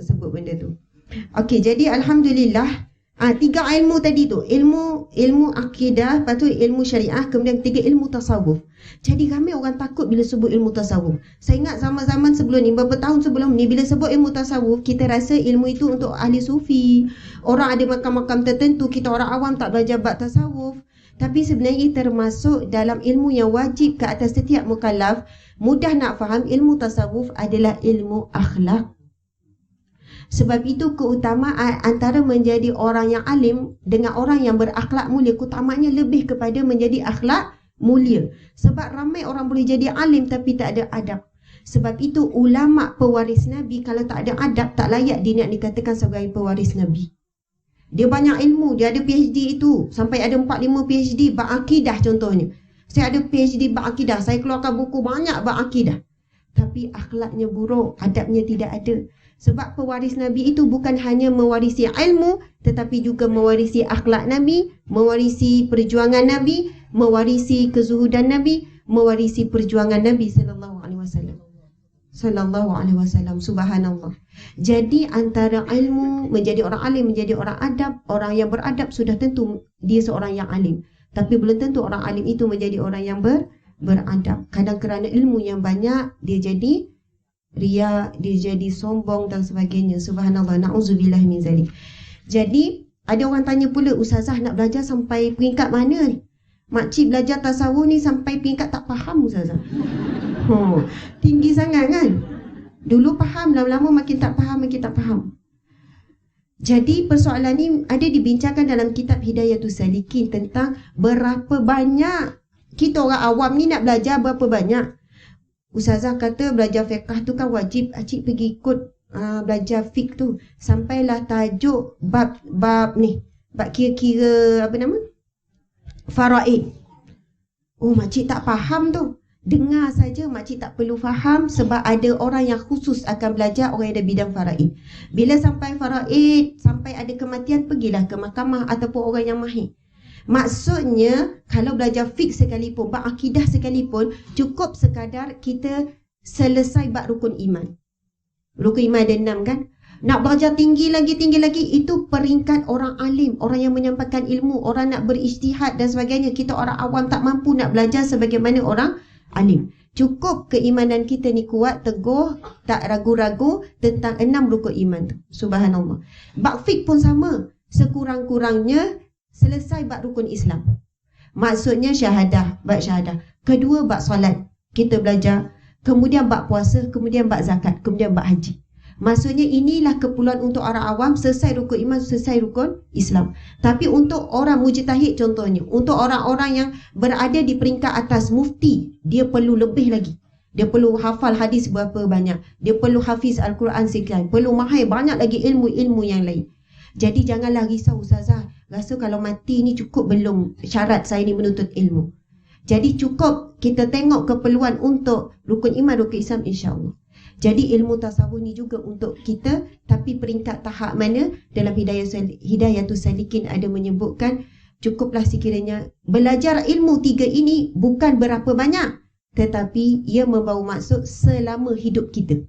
sebut benda tu. Okey, jadi alhamdulillah, tiga ilmu tadi tu, ilmu akidah, lepas tu ilmu syariah, kemudian ketiga ilmu tasawuf. Jadi ramai orang takut bila sebut ilmu tasawuf. Saya ingat zaman-zaman sebelum ni, beberapa tahun sebelum ni, bila sebut ilmu tasawuf, kita rasa ilmu itu untuk ahli sufi, orang ada makam-makam tertentu, kita orang awam tak belajar bab tasawuf. Tapi sebenarnya termasuk dalam ilmu yang wajib ke atas setiap mukallaf. Mudah nak faham, ilmu tasawuf adalah ilmu akhlak. Sebab itu keutamaan antara menjadi orang yang alim dengan orang yang berakhlak mulia, keutamanya lebih kepada menjadi akhlak mulia. Sebab ramai orang boleh jadi alim tapi tak ada adab. Sebab itu ulama pewaris Nabi kalau tak ada adab, tak layak dia nak dikatakan sebagai pewaris Nabi. Dia banyak ilmu, dia ada PhD itu, sampai ada 4-5 PhD bab akidah contohnya. Saya ada PhD bab akidah, saya keluarkan buku banyak bab akidah. Tapi akhlaknya buruk, adabnya tidak ada. Sebab pewaris Nabi itu bukan hanya mewarisi ilmu, tetapi juga mewarisi akhlak Nabi, mewarisi perjuangan Nabi, mewarisi kezuhudan Nabi, mewarisi perjuangan Nabi sallallahu alaihi wasallam. Sallallahu alaihi wasallam, subhanallah. Jadi antara ilmu menjadi orang alim, menjadi orang adab, orang yang beradab sudah tentu dia seorang yang alim. Tapi belum tentu orang alim itu menjadi orang yang beradab. Kadang kerana ilmu yang banyak dia jadi riya, dia jadi sombong dan sebagainya. Subhanallah, na'udzubillah min zalik. Jadi ada orang tanya pula, ustazah nak belajar sampai peringkat mana ni? Makcik belajar tasawuf ni sampai peringkat tak faham ustazah. Tinggi sangat kan? Dulu faham, lama-lama makin tak faham. Jadi persoalan ni ada dibincangkan dalam kitab Hidayatus Salikin tentang berapa banyak kita orang awam ni nak belajar berapa banyak. Ustazah kata belajar fiqh tu kan wajib, acik pergi ikut belajar fiqh tu sampailah tajuk bab ni, bab kira-kira apa nama? Faraid. Oh, makcik tak faham tu. Dengar saja, makcik tak perlu faham sebab ada orang yang khusus akan belajar, orang yang ada bidang faraid. Bila sampai faraid, sampai ada kematian, pergilah ke mahkamah ataupun orang yang mahir. Maksudnya, kalau belajar fiqh sekalipun, bab akidah sekalipun, cukup sekadar kita selesai bab rukun iman. Rukun iman ada 6 kan? Nak belajar tinggi lagi, itu peringkat orang alim, orang yang menyampaikan ilmu, orang nak berijtihad dan sebagainya. Kita orang awam tak mampu nak belajar sebagaimana orang alim. Cukup keimanan kita ni kuat, teguh, tak ragu-ragu tentang 6 rukun iman tu. Subhanallah. Bab fiqh pun sama. Sekurang-kurangnya selesai bab rukun Islam. Maksudnya syahadah, bab syahadah. Kedua bab solat, kita belajar. Kemudian bab puasa, kemudian bab zakat, kemudian bab haji. Maksudnya inilah keperluan untuk orang awam, selesai rukun iman, selesai rukun Islam. Tapi untuk orang mujtahid contohnya, untuk orang-orang yang berada di peringkat atas mufti, dia perlu lebih lagi. Dia perlu hafal hadis berapa banyak, dia perlu hafiz Al-Quran sekian, perlu mahir banyak lagi ilmu-ilmu yang lain. Jadi janganlah risau ustazah, rasa kalau mati ni cukup belum syarat saya ni menuntut ilmu. Jadi cukup kita tengok keperluan untuk rukun iman, rukun Islam, insya-Allah. Jadi ilmu tasawuf ni juga untuk kita, tapi peringkat tahap mana dalam Hidayatus Salikin ada menyebutkan cukuplah sekiranya belajar ilmu 3 ini bukan berapa banyak, tetapi ia membawa maksud selama hidup kita.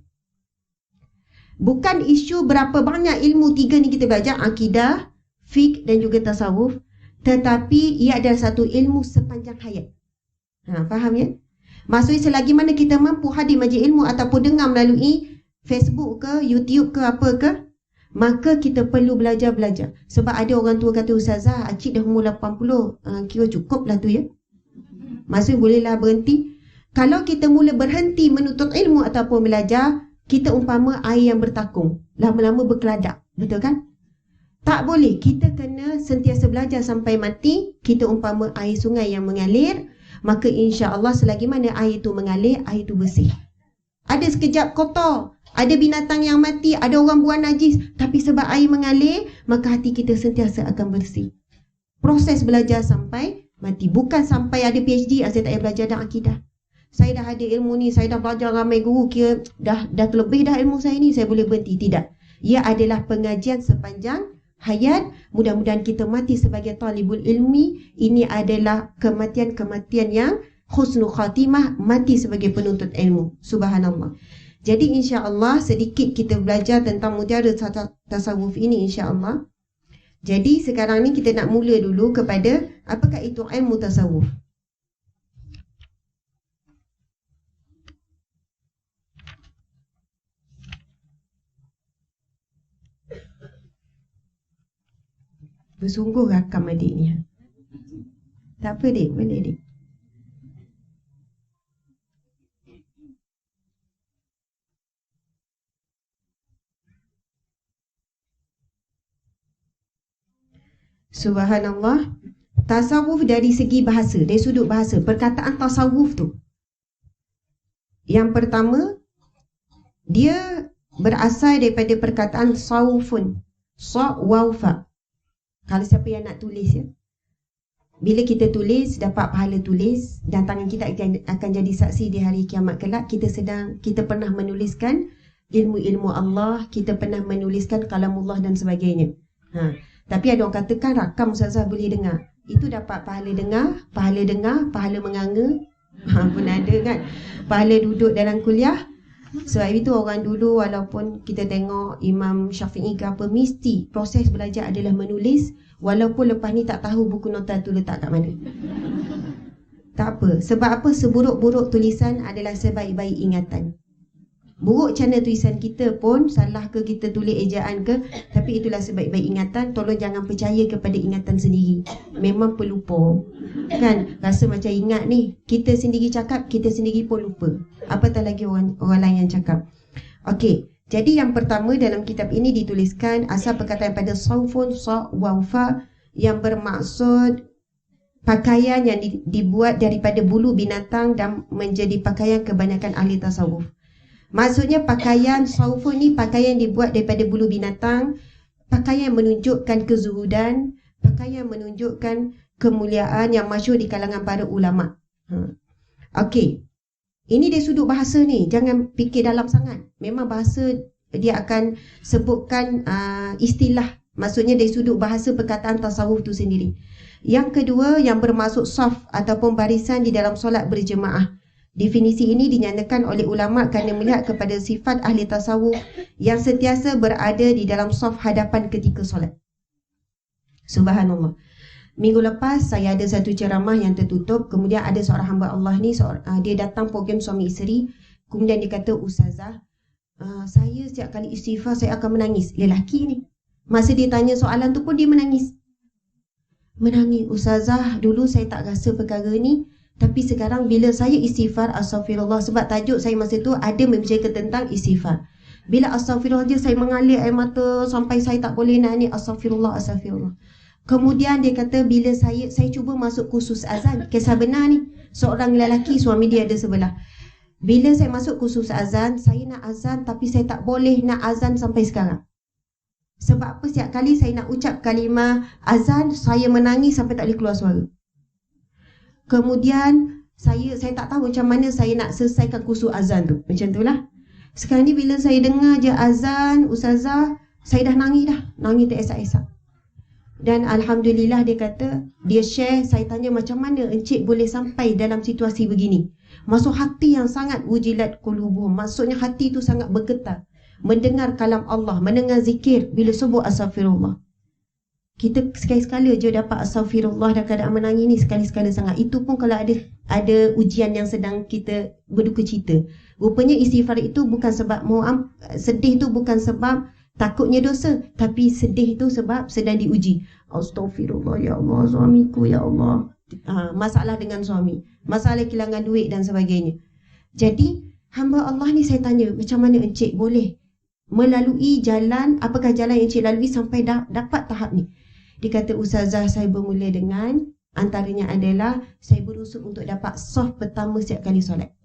Bukan isu berapa banyak ilmu 3 ni kita belajar, akidah, fiqh dan juga tasawuf, tetapi ia adalah satu ilmu sepanjang hayat. Faham ya? Maksudnya selagi mana kita mampu hadir majlis ilmu ataupun dengar melalui Facebook ke, YouTube ke, apa ke, maka kita perlu belajar. Sebab ada orang tua kata, ustazah, acik dah umur 80, kira cukup lah tu ya. Maksudnya bolehlah berhenti. Kalau kita mula berhenti menuntut ilmu ataupun belajar, kita umpama air yang bertakung, lama-lama berkeladak, betul kan? Tak boleh, kita kena sentiasa belajar sampai mati. Kita umpama air sungai yang mengalir, maka insya-Allah selagi mana air itu mengalir, air itu bersih. Ada sekejap kotor, ada binatang yang mati, ada orang buang najis, tapi sebab air mengalir, maka hati kita sentiasa akan bersih. Proses belajar sampai mati, bukan sampai ada PhD, saya tak payah belajar dan akidah. Saya dah ada ilmu ni, saya dah belajar ramai guru, kira dah terlebih dah ilmu saya ni, saya boleh berhenti. Tidak. Ia adalah pengajian sepanjang hayat. Mudah-mudahan kita mati sebagai talibul ilmi. Ini adalah kematian-kematian yang husnul khatimah, mati sebagai penuntut ilmu. Subhanallah. Jadi insya-Allah sedikit kita belajar tentang mutiara tasawuf ini insya-Allah. Jadi sekarang ni kita nak mula dulu kepada apakah itu ilmu tasawuf. Bersungguh rakam adik ni. Tak apa dik, boleh dik. Subhanallah. Tasawuf dari segi bahasa, dari sudut bahasa, perkataan tasawuf tu. Yang pertama, dia berasal daripada perkataan saufun. Sa-waw-fa. Kalau siapa yang nak tulis ya. Bila kita tulis, dapat pahala tulis dan tangan kita akan jadi saksi di hari kiamat kelak. Kita pernah menuliskan ilmu-ilmu Allah, kita pernah menuliskan kalamullah dan sebagainya. Tapi ada orang katakan rakam ustazah boleh dengar. Itu dapat pahala dengar, pahala menganga. Pun ada kan. Pahala duduk dalam kuliah. Sebab itu orang dulu walaupun kita tengok Imam Syafi'i ke apa, mesti proses belajar adalah menulis. Walaupun lepas ni tak tahu buku nota tu letak kat mana. Tak apa. Sebab apa? Seburuk-buruk tulisan adalah sebaik-baik ingatan. Buruk macam mana tulisan kita pun, salah ke kita tulis ejaan ke, tapi itulah sebaik-baik ingatan. Tolong jangan percaya kepada ingatan sendiri. Memang pelupa. Kan? Rasa macam ingat ni, kita sendiri cakap, kita sendiri pun lupa. Apatah lagi orang lain yang cakap. Okey. Jadi yang pertama dalam kitab ini dituliskan asal perkataan pada saufun sa-waw-fa yang bermaksud pakaian yang dibuat daripada bulu binatang dan menjadi pakaian kebanyakan ahli tasawuf. Maksudnya pakaian saufun ni pakaian dibuat daripada bulu binatang, pakaian menunjukkan kezuhudan, pakaian menunjukkan kemuliaan yang masyhur di kalangan para ulama. Okey. Ini dari sudut bahasa ni, jangan fikir dalam sangat. Memang bahasa dia akan sebutkan istilah, maksudnya dari sudut bahasa perkataan tasawuf tu sendiri. Yang kedua yang bermaksud saf ataupun barisan di dalam solat berjemaah. Definisi ini dinyatakan oleh ulama kerana melihat kepada sifat ahli tasawuf yang sentiasa berada di dalam saf hadapan ketika solat. Subhanallah. Minggu lepas saya ada satu ceramah yang tertutup. Kemudian ada seorang hamba Allah ni, dia datang program suami isteri. Kemudian dia kata, ustazah, saya setiap kali istighfar saya akan menangis. Lelaki ni, masa dia tanya soalan tu pun dia menangis. Menangis, ustazah, dulu saya tak rasa perkara ni, tapi sekarang bila saya istighfar, astaghfirullah, sebab tajuk saya masa tu ada membicarakan tentang istighfar. Bila astaghfirullah je saya mengalir air mata sampai saya tak boleh nak ni, astaghfirullah, astaghfirullah. Kemudian dia kata bila saya cuba masuk kursus azan. Kisah benar ni. Seorang lelaki, suami dia ada sebelah. Bila saya masuk kursus azan, saya nak azan tapi saya tak boleh nak azan sampai sekarang. Sebab apa? Setiap kali saya nak ucap kalimah azan, saya menangis sampai tak boleh keluar suara. Kemudian saya tak tahu macam mana saya nak selesaikan kursus azan tu. Macam itulah. Sekarang ni bila saya dengar je azan, ustazah, saya dah nangis dah. Nangis teresak-esak. Dan Alhamdulillah dia kata, dia share, saya tanya macam mana encik boleh sampai dalam situasi begini. Masuk hati yang sangat wujilat qulubuhum. Maksudnya hati tu sangat bergetar. Mendengar kalam Allah, mendengar zikir bila sebut astaghfirullah. Kita sekali-sekala je dapat astaghfirullah dan keadaan menangis ni sekali-sekala sangat. Itu pun kalau ada ujian yang sedang kita berduka cita. Rupanya istighfar itu bukan sebab sedih tu bukan sebab takutnya dosa, tapi sedih itu sebab sedang diuji. Astaghfirullah ya Allah, suamiku ya Allah. Masalah dengan suami, masalah kehilangan duit dan sebagainya. Jadi hamba Allah ni saya tanya, macam mana encik boleh melalui jalan, apakah jalan yang encik lalui sampai dapat tahap ni? Dia kata, ustazah, saya bermula dengan antaranya adalah saya berusaha untuk dapat saf pertama setiap kali solat.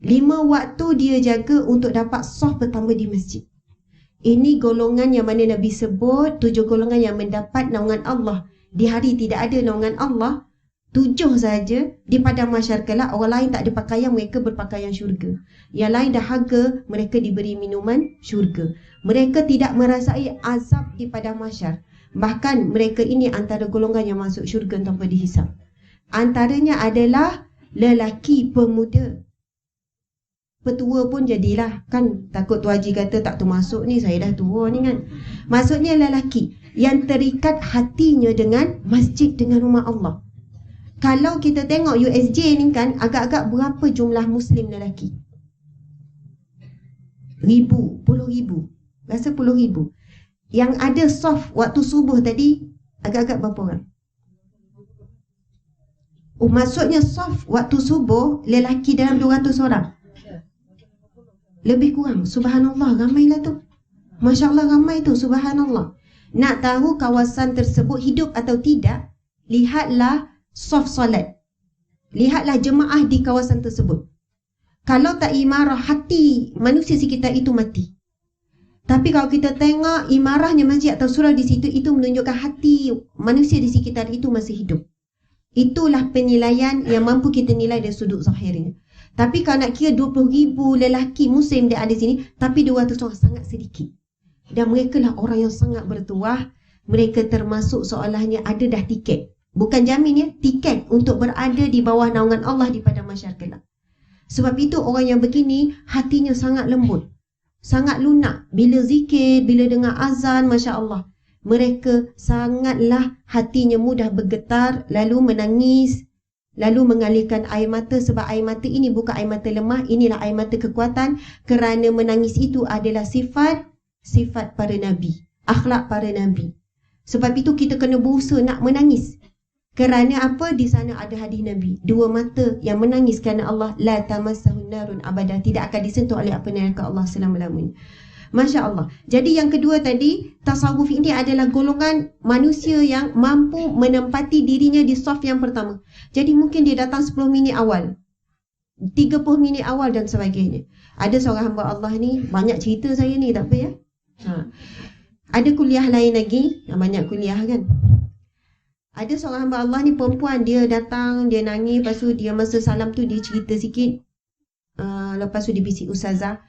5 waktu dia jaga untuk dapat saf pertama di masjid. Ini golongan yang mana Nabi sebut 7 golongan yang mendapat naungan Allah. Di hari tidak ada naungan Allah, 7 saja di padang mahsyar kelak. Orang lain tak ada pakaian, mereka berpakaian syurga. Yang lain dahaga, mereka diberi minuman syurga. Mereka tidak merasai azab di padang mahsyar. Bahkan mereka ini antara golongan yang masuk syurga tanpa dihisap. Antaranya adalah lelaki pemuda. petua pun jadilah. Kan takut tu haji kata tak termasuk ni, saya dah tua ni kan. Maksudnya lelaki yang terikat hatinya dengan masjid, dengan rumah Allah. Kalau kita tengok USJ ni kan, agak-agak berapa jumlah Muslim lelaki? Puluh ribu. Rasa 10,000. Yang ada soft waktu subuh tadi, agak-agak berapa orang? Oh, maksudnya soft waktu subuh lelaki dalam 200 orang. Lebih kurang. Subhanallah, ramailah tu. Masya Allah, ramai tu. Subhanallah. Nak tahu kawasan tersebut hidup atau tidak, lihatlah soft solat. Lihatlah jemaah di kawasan tersebut. Kalau tak imarah, hati manusia sekitar itu mati. Tapi kalau kita tengok imarahnya masjid atau surau di situ, itu menunjukkan hati manusia di sekitar itu masih hidup. Itulah penilaian yang mampu kita nilai dari sudut zahirnya. Tapi kalau nak kira 20,000 lelaki Muslim dia ada sini, tapi 200 orang sangat sedikit. Dan mereka lah orang yang sangat bertuah. Mereka termasuk seolahnya ada dah tiket. Bukan jamin ya, tiket untuk berada di bawah naungan Allah di padang mahsyar kelak. Sebab itu orang yang begini hatinya sangat lembut, sangat lunak. Bila zikir, bila dengar azan, Masya Allah, mereka sangatlah hatinya mudah bergetar, lalu menangis, lalu mengalirkan air mata. Sebab air mata ini bukan air mata lemah, inilah air mata kekuatan. Kerana menangis itu adalah sifat para Nabi, akhlak para Nabi. Sebab itu kita kena berusaha nak menangis. Kerana apa? Di sana ada hadis Nabi. Dua mata yang menangis kerana Allah, la tamassahun narun abada, tidak akan disentuh oleh api neraka Allah selama-lamanya. Masya Allah. Jadi yang kedua tadi, tasawuf ini adalah golongan manusia yang mampu menempati dirinya di saf yang pertama. Jadi mungkin dia datang 10 minit awal, 30 minit awal dan sebagainya. Ada seorang hamba Allah ni, banyak cerita saya ni, tak apa ya. Ada kuliah lain lagi, banyak kuliah kan. Ada seorang hamba Allah ni perempuan, dia datang, dia nangis, lepas tu dia masa salam tu dia cerita sikit. Lepas tu dia bisik, Ustazah,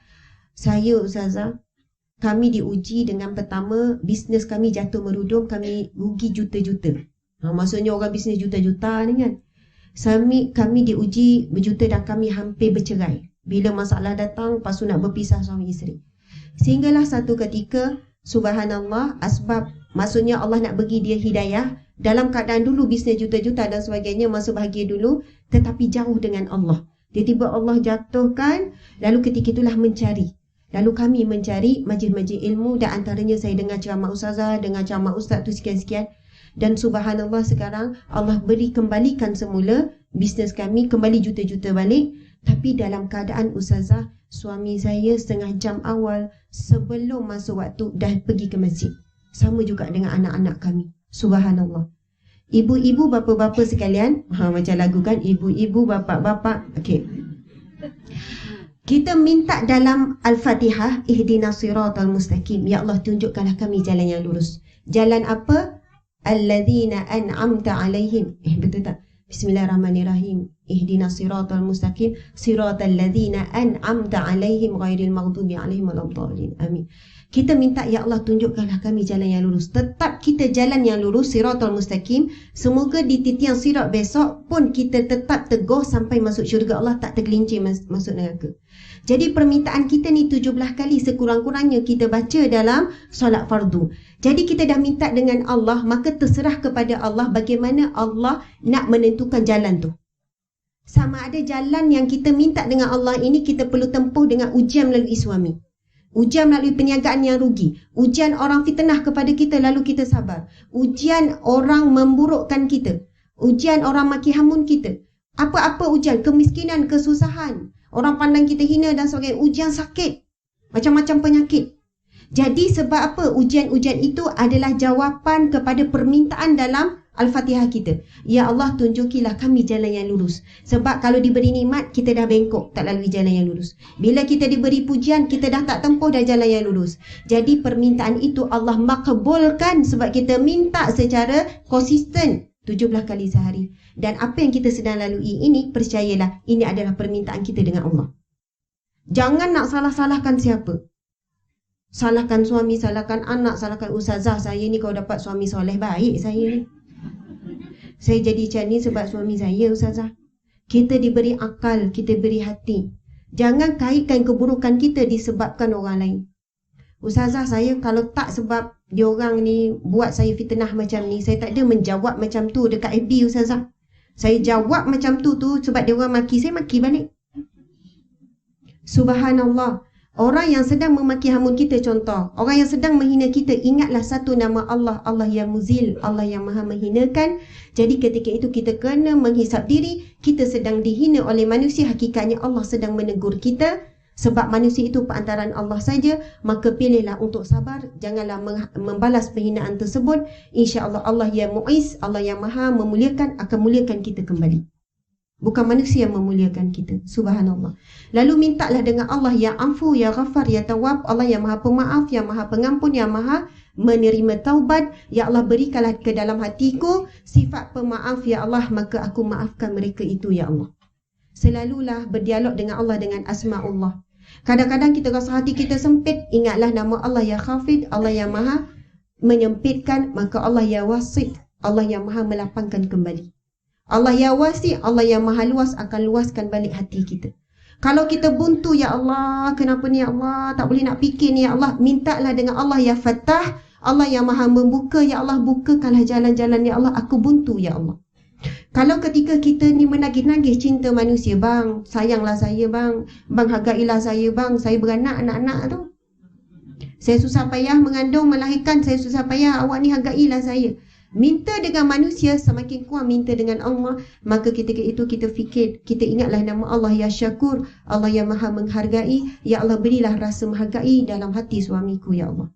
saya Ustazah, kami diuji dengan pertama, bisnes kami jatuh merudum, kami rugi juta-juta. Maksudnya orang bisnes juta-juta ni kan. Kami diuji berjuta dan kami hampir bercerai. Bila masalah datang, lepas tu nak berpisah suami isteri. Sehinggalah satu ketika, subhanallah, asbab, maksudnya Allah nak bagi dia hidayah. Dalam keadaan dulu bisnes juta-juta dan sebagainya, masa bahagia dulu, tetapi jauh dengan Allah. Tiba-tiba Allah jatuhkan, lalu ketika itulah mencari. Lalu kami mencari majlis-majlis ilmu, dan antaranya saya dengar ceramah ustazah, dengar ceramah ustaz tu sekian-sekian. Dan subhanallah sekarang Allah beri kembalikan semula bisnes kami, kembali juta-juta balik. Tapi dalam keadaan ustazah, suami saya setengah jam awal sebelum masuk waktu dah pergi ke masjid. Sama juga dengan anak-anak kami. Subhanallah. Ibu-ibu, bapa-bapa sekalian, macam lagu kan, ibu-ibu, bapa-bapa. Okey. Kita minta dalam Al-Fatihah, ihdinas siratal mustaqim. Ya Allah, tunjukkanlah kami jalan yang lurus. Jalan apa? Alladzina an'amta alaihim. Betul tak? Bismillahirrahmanirrahim. Ihdinas siratal mustaqim, siratal ladzina an'amta alaihim ghairil maghdubi alaihim waladdallin. Amin. Kita minta, ya Allah, tunjukkanlah kami jalan yang lurus. Tetap kita jalan yang lurus, siratal mustaqim. Semoga di titian sirat besok pun kita tetap teguh sampai masuk syurga Allah, tak tergelincir masuk neraka. Jadi permintaan kita ni 17 kali sekurang-kurangnya kita baca dalam solat fardu. Jadi kita dah minta dengan Allah, maka terserah kepada Allah bagaimana Allah nak menentukan jalan tu. Sama ada jalan yang kita minta dengan Allah ini kita perlu tempuh dengan ujian melalui suami, ujian melalui perniagaan yang rugi, ujian orang fitnah kepada kita lalu kita sabar, ujian orang memburukkan kita, ujian orang maki hamun kita, apa-apa ujian, kemiskinan, kesusahan, orang pandang kita hina dan sebagainya, ujian sakit, macam-macam penyakit. Jadi sebab apa? Ujian-ujian itu adalah jawapan kepada permintaan dalam Al-Fatihah kita. Ya Allah, tunjukilah kami jalan yang lurus. Sebab kalau diberi nikmat, kita dah bengkok, tak lalui jalan yang lurus. Bila kita diberi pujian, kita dah tak tempuh dah jalan yang lurus. Jadi permintaan itu Allah makbulkan sebab kita minta secara konsisten 17 kali sehari. Dan apa yang kita sedang lalui ini, percayalah, ini adalah permintaan kita dengan Allah. Jangan nak salah-salahkan siapa. Salahkan suami, salahkan anak, salahkan ustazah. Saya ni kalau dapat suami soleh, baik saya ni. Saya jadi macam ni sebab suami saya, ustazah. Kita diberi akal, kita beri hati. Jangan kaitkan keburukan kita disebabkan orang lain. Ustazah, saya kalau tak sebab diorang ni buat saya fitnah macam ni, saya tak ada menjawab macam tu dekat FB Ustazah. Saya jawab macam tu sebab diorang maki, saya maki balik. Subhanallah. Orang yang sedang memaki hamun kita, contoh, orang yang sedang menghina kita, ingatlah satu nama Allah, Allah yang muzil, Allah yang maha menghinakan. Jadi ketika itu kita kena menghisap diri, kita sedang dihina oleh manusia, hakikatnya Allah sedang menegur kita. Sebab manusia itu perantaran Allah saja, maka pilihlah untuk sabar, janganlah membalas penghinaan tersebut. InsyaAllah Allah yang mu'iz, Allah yang maha memuliakan, akan muliakan kita kembali. Bukan manusia yang memuliakan kita. Subhanallah. Lalu mintalah dengan Allah yang afu, ya ghafar, ya tawab, Allah yang maha pemaaf, yang maha pengampun, yang maha menerima taubat. Ya Allah, berikanlah ke dalam hatiku sifat pemaaf, ya Allah, maka aku maafkan mereka itu, ya Allah. Selalulah berdialog dengan Allah dengan asma'ullah. Kadang-kadang kita rasa hati kita sempit, ingatlah nama Allah ya khafid, Allah yang maha menyempitkan, maka Allah ya wasi', Allah yang maha melapangkan kembali. Allah ya wasi', Allah yang maha luas akan luaskan balik hati kita. Kalau kita buntu, ya Allah, kenapa ni ya Allah, tak boleh nak fikir ni ya Allah, mintalah dengan Allah ya Fattah, Allah yang maha membuka, ya Allah, bukakanlah jalan-jalan ya Allah, aku buntu ya Allah. Kalau ketika kita ni menagih-nagih cinta manusia, bang, sayanglah saya bang, bang hargailah saya bang, saya beranak, anak-anak tu, saya susah payah mengandung, melahirkan, saya susah payah, awak ni hargailah saya. Minta dengan manusia, semakin kuat minta dengan Allah, maka ketika itu kita fikir, kita ingatlah nama Allah ya Syakur, Allah yang maha menghargai, ya Allah berilah rasa menghargai dalam hati suamiku ya Allah.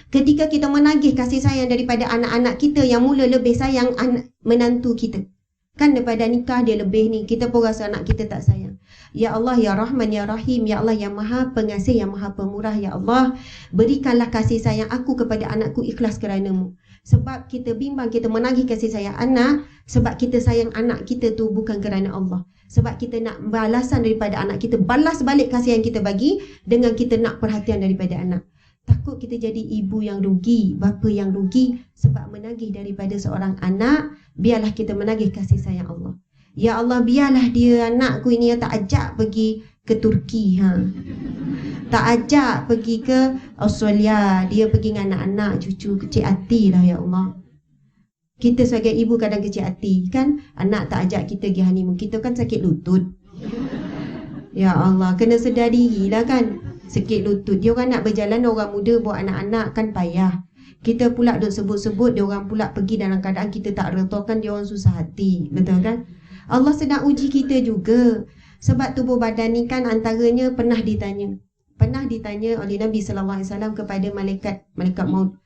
Ketika kita menagih kasih sayang daripada anak-anak kita yang mula lebih sayang menantu kita, kan daripada nikah dia lebih ni, kita pun rasa anak kita tak sayang. Ya Allah ya Rahman ya Rahim, ya Allah yang maha pengasih, yang maha pemurah, ya Allah berikanlah kasih sayang aku kepada anakku ikhlas kerana-Mu. Sebab kita bimbang, kita menagih kasih sayang anak, sebab kita sayang anak kita tu bukan kerana Allah. Sebab kita nak balasan daripada anak kita, balas balik kasih yang kita bagi dengan kita nak perhatian daripada anak. Takut kita jadi ibu yang rugi, bapa yang rugi sebab menagih daripada seorang anak. Biarlah kita menagih kasih sayang Allah. Ya Allah, biarlah dia anakku ini yang tak ajak pergi ke Turki, tak ajak pergi ke Australia, dia pergi dengan anak-anak, cucu, kecil hati lah ya Allah. Kita sebagai ibu kadang kecil hati kan, anak tak ajak kita pergi honeymoon, kita kan sakit lutut. Ya Allah, kena sedar diri lah kan, sakit lutut. Dia orang nak berjalan, orang muda bawa anak-anak kan payah. Kita pula duk sebut-sebut, dia orang pula pergi dalam keadaan kita tak reta, kan dia orang susah hati, betul kan? Allah sedang uji kita juga. Sebab tubuh badan ni kan antaranya pernah ditanya oleh Nabi SAW kepada malaikat maut,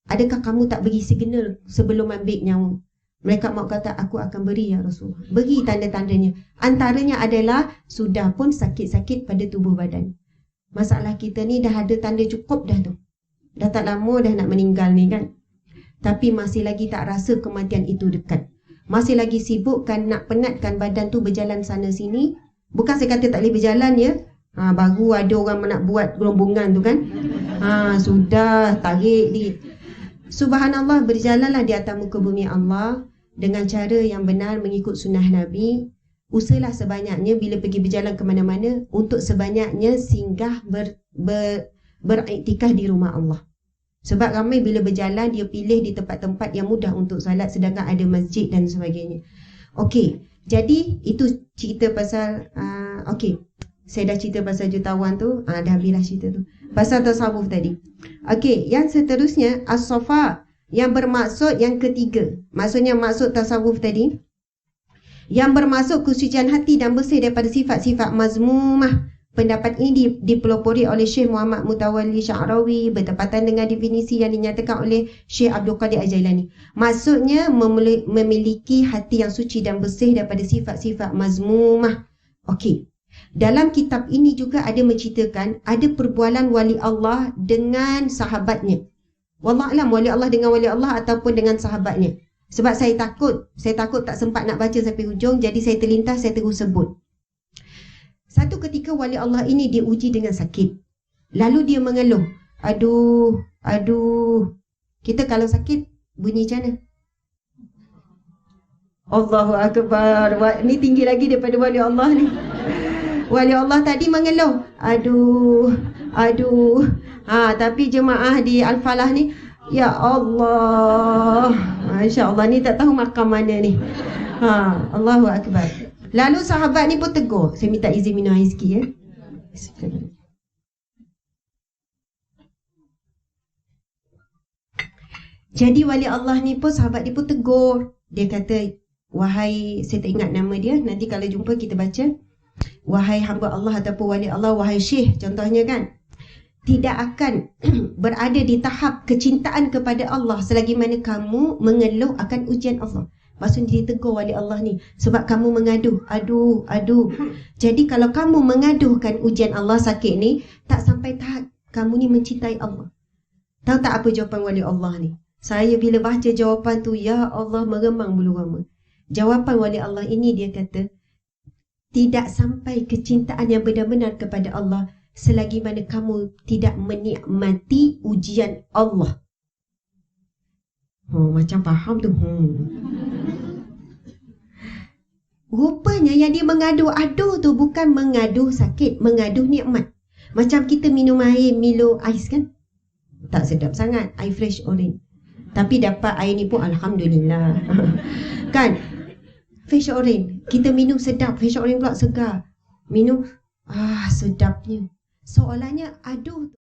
adakah kamu tak beri signal sebelum ambil nyawa? Malaikat maut kata, aku akan beri ya Rasulullah. Beri tanda-tandanya. Antaranya adalah sudah pun sakit-sakit pada tubuh badan. Masalah kita ni dah ada tanda cukup dah tu, dah tak lama dah nak meninggal ni kan, tapi masih lagi tak rasa kematian itu dekat. Masih lagi sibuk kan nak penatkan badan tu berjalan sana sini. Bukan saya kata tak boleh berjalan ya. Baru ada orang nak buat gelombongan tu kan. Sudah tarik di. Subhanallah, berjalanlah di atas muka bumi Allah dengan cara yang benar mengikut sunnah Nabi. Usahalah sebanyaknya bila pergi berjalan ke mana-mana untuk sebanyaknya singgah beriktikaf di rumah Allah. Sebab ramai bila berjalan dia pilih di tempat-tempat yang mudah untuk salat, sedangkan ada masjid dan sebagainya. Okey, jadi itu cerita pasal okey. Saya dah cerita pasal jutawan tu, dah habislah cerita tu. Pasal tasawuf tadi. Okey, yang seterusnya as-safa, yang bermaksud yang ketiga. Maksudnya maksud tasawuf tadi yang bermaksud kesucian hati dan bersih daripada sifat-sifat mazmumah. Pendapat ini dipelopori oleh Syekh Muhammad Mutawalli Sya'rawi bertepatan dengan definisi yang dinyatakan oleh Syekh Abdul Qadir Al-Jailani. Maksudnya memiliki hati yang suci dan bersih daripada sifat-sifat mazmumah. Okey. Dalam kitab ini juga ada menceritakan ada perbualan wali Allah dengan sahabatnya. Wallahualam wali Allah dengan wali Allah ataupun dengan sahabatnya. Sebab saya takut tak sempat nak baca sampai hujung, jadi saya terlintas, saya terus sebut. Satu ketika wali Allah ini diuji dengan sakit. Lalu dia mengeluh. Aduh. Kita kalau sakit bunyi macam mana? Allahu Akbar. Ni tinggi lagi daripada wali Allah ni. Wali Allah tadi mengeluh, aduh, aduh. Tapi jemaah di Al-Falah ni, ya Allah, Masya Allah, ni tak tahu makam mana ni. Allahu Akbar. Lalu sahabat ni pun tegur. Saya minta izin minum air sikit ya. Jadi wali Allah ni pun, sahabat dia pun tegur. Dia kata, wahai, saya tak ingat nama dia, nanti kalau jumpa kita baca. Wahai hamba Allah ataupun wali Allah, wahai syekh contohnya kan, tidak akan berada di tahap kecintaan kepada Allah selagi mana kamu mengeluh akan ujian Allah. Maksudnya ditegur wali Allah ni, sebab kamu mengaduh, aduh. Jadi kalau kamu mengaduhkan ujian Allah sakit ni, tak sampai tahap kamu ni mencintai Allah. Tahu tak apa jawapan wali Allah ni? Saya bila baca jawapan tu, ya Allah, meremang bulu roma. Jawapan wali Allah ini, dia kata, tidak sampai kecintaan yang benar-benar kepada Allah selagi mana kamu tidak menikmati ujian Allah. Macam faham tu. Rupanya yang dia mengadu-adu tu bukan mengadu sakit, mengadu nikmat. Macam kita minum air Milo ais kan? Tak sedap sangat, air fresh orange. Tapi dapat air ni pun Alhamdulillah. Kan? Fresh orange. Kita minum sedap, fresh orange pula segar. Minum, sedapnya. Soalannya, aduh.